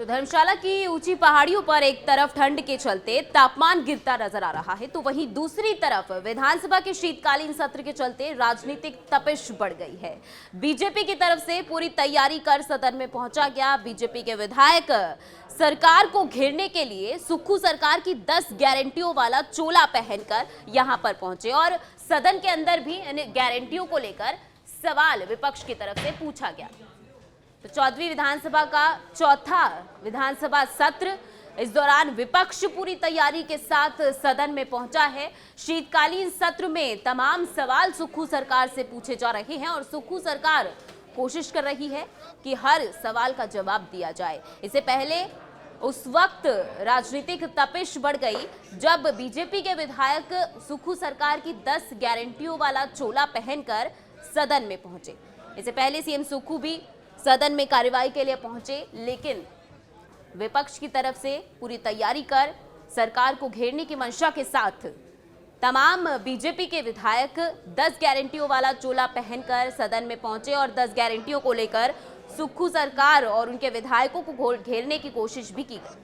तो धर्मशाला की ऊंची पहाड़ियों पर एक तरफ ठंड के चलते तापमान गिरता नजर आ रहा है, तो वहीं दूसरी तरफ विधानसभा के शीतकालीन सत्र के चलते राजनीतिक तपिश बढ़ गई है। बीजेपी की तरफ से पूरी तैयारी कर सदन में पहुंचा गया। बीजेपी के विधायक सरकार को घेरने के लिए सुक्खू सरकार की 10 गारंटियों वाला चोला पहनकर यहां पर पहुंचे और सदन के अंदर भी इन गारंटियों को लेकर सवाल विपक्ष की तरफ से पूछा गया। तो 14वीं विधानसभा का चौथा विधानसभा सत्र, इस दौरान विपक्ष पूरी तैयारी के साथ सदन में पहुंचा है। शीतकालीन सत्र में तमाम सवाल सुक्खू सरकार से पूछे जा रहे हैं और सुक्खू सरकार कोशिश कर रही है कि हर सवाल का जवाब दिया जाए। इससे पहले उस वक्त राजनीतिक तपिश बढ़ गई जब बीजेपी के विधायक सुक्खू सरकार की 10 गारंटियों वाला चोला पहनकर सदन में पहुंचे। इससे पहले सीएम सुक्खू भी सदन में कार्यवाही के लिए पहुंचे, लेकिन विपक्ष की तरफ से पूरी तैयारी कर सरकार को घेरने की मंशा के साथ तमाम बीजेपी के विधायक 10 गारंटियों वाला चोला पहनकर सदन में पहुंचे और 10 गारंटियों को लेकर सुक्खू सरकार और उनके विधायकों को घेरने की कोशिश भी की गई।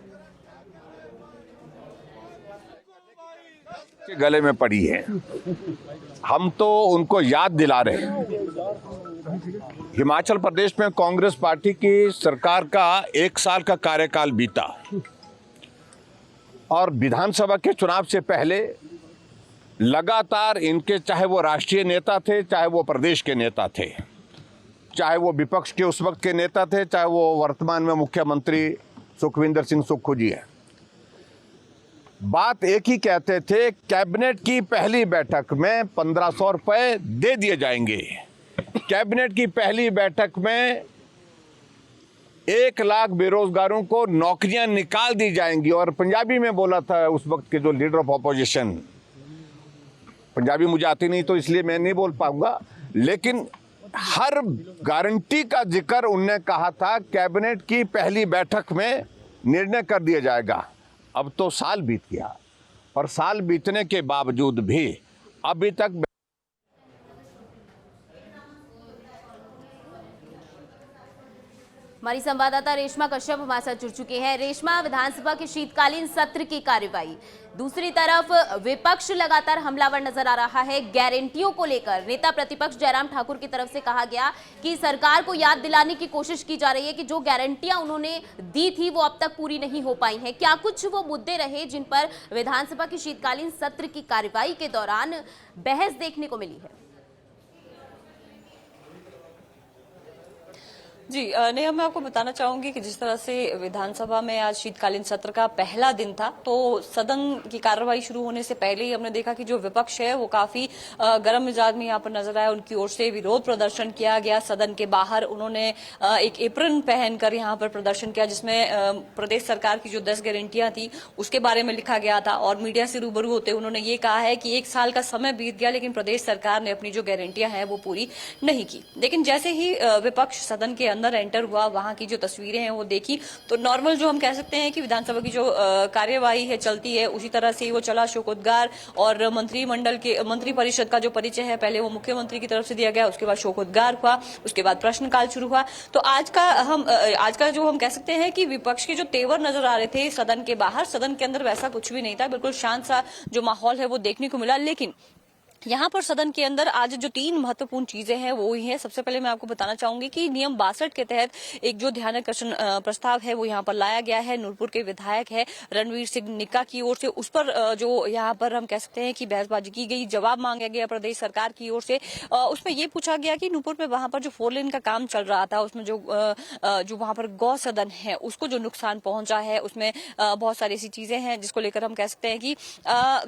गले में पड़ी है, हम तो उनको याद दिला रहे हैं। हिमाचल प्रदेश में कांग्रेस पार्टी की सरकार का 1 साल का कार्यकाल बीता और विधानसभा के चुनाव से पहले लगातार इनके, चाहे वो राष्ट्रीय नेता थे, चाहे वो प्रदेश के नेता थे, चाहे वो विपक्ष के उस वक्त के नेता थे, चाहे वो वर्तमान में मुख्यमंत्री सुखविंदर सिंह सुक्खू जी हैं, बात एक ही कहते थे, कैबिनेट की पहली बैठक में 1500 रुपए दे दिए जाएंगे। कैबिनेट की पहली बैठक में 1 लाख बेरोजगारों को नौकरियां निकाल दी जाएंगी। और पंजाबी में बोला था उस वक्त के जो लीडर ऑफ ऑपोजिशन, पंजाबी मुझे आती नहीं तो इसलिए मैं नहीं बोल पाऊंगा, लेकिन हर गारंटी का जिक्र उनने कहा था कैबिनेट की पहली बैठक में निर्णय कर दिया जाएगा। अब तो साल बीत गया और साल बीतने के बावजूद भी अभी तक हमारी संवाददाता रेशमा कश्यप हमारे साथ जुड़ चुकी है। रेशमा, विधानसभा के शीतकालीन सत्र की कार्यवाही, दूसरी तरफ विपक्ष लगातार हमलावर नजर आ रहा है। गारंटियों को लेकर नेता प्रतिपक्ष जयराम ठाकुर की तरफ से कहा गया कि सरकार को याद दिलाने की कोशिश की जा रही है कि जो गारंटियां उन्होंने दी थी वो अब तक पूरी नहीं हो पाई हैं। क्या कुछ वो मुद्दे रहे जिन पर विधानसभा की शीतकालीन सत्र की कार्यवाही के दौरान बहस देखने को मिली है? जी नहीं, मैं आपको बताना चाहूंगी कि जिस तरह से विधानसभा में आज शीतकालीन सत्र का पहला दिन था, तो सदन की कार्रवाई शुरू होने से पहले ही हमने देखा कि जो विपक्ष है वो काफी गर्म मिजाज में यहाँ पर नजर आया। उनकी ओर से विरोध प्रदर्शन किया गया। सदन के बाहर उन्होंने एक एप्रन पहनकर यहाँ पर प्रदर्शन किया, जिसमें प्रदेश सरकार की जो 10 गारंटियां थी उसके बारे में लिखा गया था। और मीडिया से रूबरू होते उन्होंने ये कहा है कि 1 साल का समय बीत गया लेकिन प्रदेश सरकार ने अपनी जो गारंटियां हैं वो पूरी नहीं की। लेकिन जैसे ही विपक्ष सदन के अंदर एंटर हुआ, वहां की जो तस्वीरें हैं वो देखी, तो नॉर्मल जो हम कह सकते हैं कि विधानसभा की जो कार्यवाही है चलती है उसी तरह से वो चला। शोकोद्गार और मंत्रिमंडल के मंत्री परिषद का जो परिचय है पहले वो मुख्यमंत्री की तरफ से दिया गया, उसके बाद शोकोद्गार हुआ, उसके बाद प्रश्नकाल शुरू हुआ। तो आज का जो हम कह सकते हैं कि विपक्ष के जो तेवर नजर आ रहे थे सदन के बाहर, सदन के अंदर वैसा कुछ भी नहीं था। बिल्कुल शांत सा जो माहौल है वो देखने को मिला। लेकिन यहाँ पर सदन के अंदर आज जो 3 महत्वपूर्ण चीजें हैं वो ही है। सबसे पहले मैं आपको बताना चाहूंगी कि नियम 62 के तहत एक जो ध्यानाकर्षण प्रस्ताव है वो यहाँ पर लाया गया है। नूरपुर के विधायक है रणवीर सिंह निक्का की ओर से, उस पर जो यहाँ पर हम कह सकते हैं कि बहसबाजी की गई, जवाब मांगा गया प्रदेश सरकार की ओर से। उसमें ये पूछा गया कि नूरपुर में वहां पर जो 4 लेन का काम चल रहा था उसमें जो वहां पर गौ सदन है उसको जो नुकसान पहुंचा है, उसमें बहुत सारी ऐसी चीजें हैं जिसको लेकर हम कह सकते हैं कि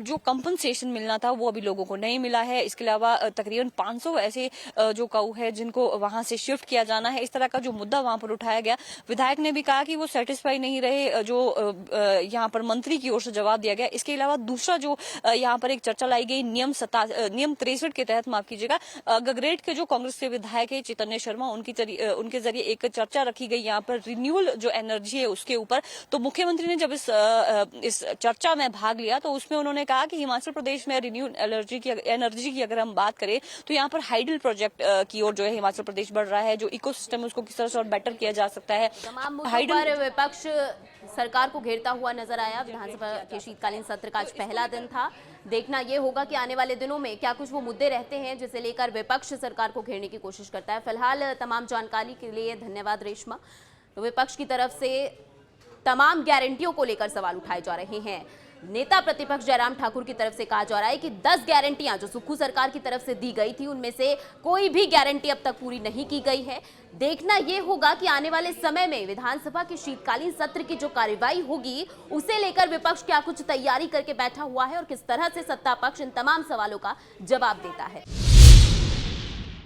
जो कंपनसेशन मिलना था वो अभी लोगों को नहीं मिला है। इसके अलावा तकरीबन 500 ऐसे जो काऊ है जिनको वहां से शिफ्ट किया जाना है, इस तरह का जो मुद्दा वहां पर उठाया गया। विधायक ने भी कहा कि वो सेटिस्फाई नहीं रहे जो यहां पर मंत्री की ओर से जवाब दिया गया। इसके अलावा दूसरा जो यहां पर एक चर्चा लाई गई नियम 63 के तहत, माफ कीजिएगा, गगरेट के जो कांग्रेस के विधायक है चैतन्य शर्मा, उनके जरिए एक चर्चा रखी गई यहाँ पर रिन्यूअल जो एनर्जी है उसके ऊपर। तो मुख्यमंत्री ने जब इस चर्चा में भाग लिया तो उसमें उन्होंने कहा कि हिमाचल प्रदेश में रिन्यूअल एनर्जी की अगर हम बात करें तो यहाँ पर हाइडल प्रोजेक्ट की ओर जो है हिमाचल प्रदेश बढ़ रहा है, जो इकोसिस्टम है उसको किस तरह से और बेटर किया जा सकता है। तमाम मुद्दों पर विपक्ष सरकार को घेरता हुआ नजर आया। विधानसभा के शीतकालीन सत्र का आज पहला दिन था। देखना यह होगा कि आने वाले दिनों में क्या कुछ वो मुद्दे रहते हैं जिसे लेकर विपक्ष सरकार को घेरने की कोशिश करता है। फिलहाल तमाम जानकारी के लिए धन्यवाद रेशमा। तो विपक्ष की तरफ से तमाम गारंटियों को लेकर सवाल उठाए जा रहे हैं। नेता प्रतिपक्ष जयराम ठाकुर की तरफ से कहा जा रहा है कि 10 गारंटियां जो सुक्खू सरकार की तरफ से दी गई थी उनमें से कोई भी गारंटी अब तक पूरी नहीं की गई है। देखना यह होगा कि आने वाले समय में विधानसभा के शीतकालीन सत्र की जो कार्यवाही होगी उसे लेकर विपक्ष क्या कुछ तैयारी करके बैठा हुआ है और किस तरह से सत्ता पक्ष इन तमाम सवालों का जवाब देता है।